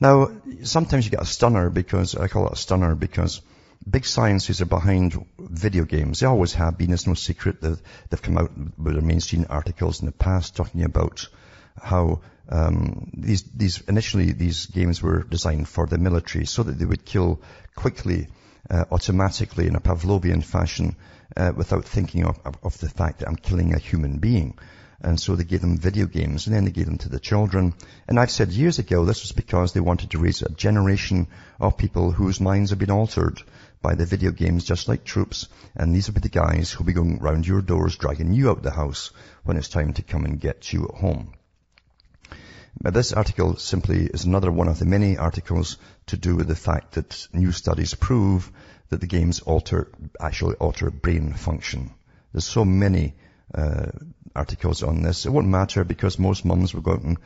Now, sometimes you get a stunner because, I call it a stunner because big sciences are behind video games. They always have been. It's no secret that they've come out with their mainstream articles in the past talking about how initially these games were designed for the military so that they would kill quickly, automatically in a Pavlovian fashion, without thinking of the fact that I'm killing a human being. And so they gave them video games, and then they gave them to the children. And I've said years ago this was because they wanted to raise a generation of people whose minds have been altered by the video games, just like troops. And these will be the guys who'll be going round your doors, dragging you out the house when it's time to come and get you at home. Now, this article simply is another one of the many articles to do with the fact that new studies prove that the games actually alter brain function. There's so many articles on this. It won't matter because most mums will go out and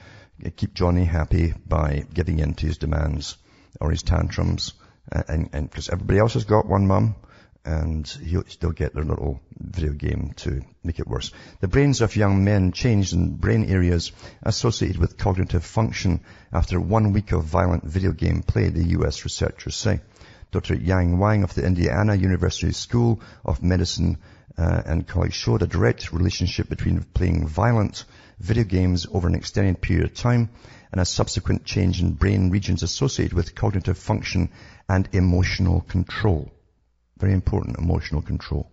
keep Johnny happy by giving in to his demands or his tantrums. And because everybody else has got one mum, and they'll get their little video game to make it worse. The brains of young men changed in brain areas associated with cognitive function after 1 week of violent video game play, the U.S. researchers say. Dr. Yang Wang of the Indiana University School of Medicine and colleagues showed a direct relationship between playing violent video games over an extended period of time and a subsequent change in brain regions associated with cognitive function and emotional control. Very important, emotional control.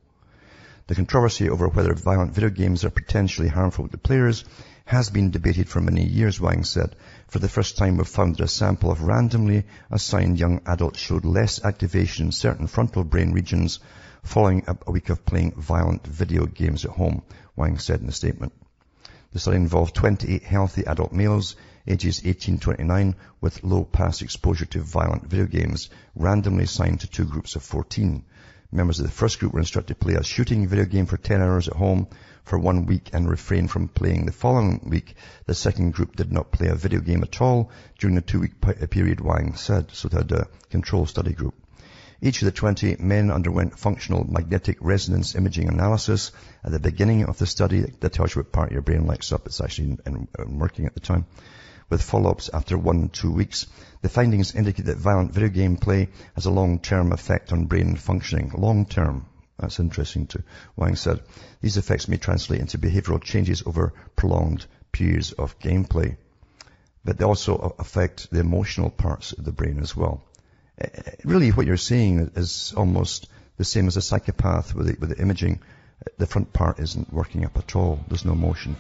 The controversy over whether violent video games are potentially harmful to players has been debated for many years, Wang said. For the first time, we've found that a sample of randomly assigned young adults showed less activation in certain frontal brain regions following a week of playing violent video games at home, Wang said in a statement. The study involved 28 healthy adult males, ages 18 to 29, with low past exposure to violent video games, randomly assigned to two groups of 14. Members of the first group were instructed to play a shooting video game for 10 hours at home for 1 week and refrain from playing the following week. The second group did not play a video game at all during the 2-week period, Wang said. So they had a control study group. Each of the 28 men underwent functional magnetic resonance imaging analysis at the beginning of the study. That tells you what part of your brain lights up. It's actually working at the time. With follow-ups after 1 and 2 weeks. The findings indicate that violent video game play has a long-term effect on brain functioning. Long-term. That's interesting too, Wang said. These effects may translate into behavioral changes over prolonged periods of gameplay. But they also affect the emotional parts of the brain as well. Really what you're seeing is almost the same as a psychopath with the imaging. The front part isn't working up at all. There's no motion.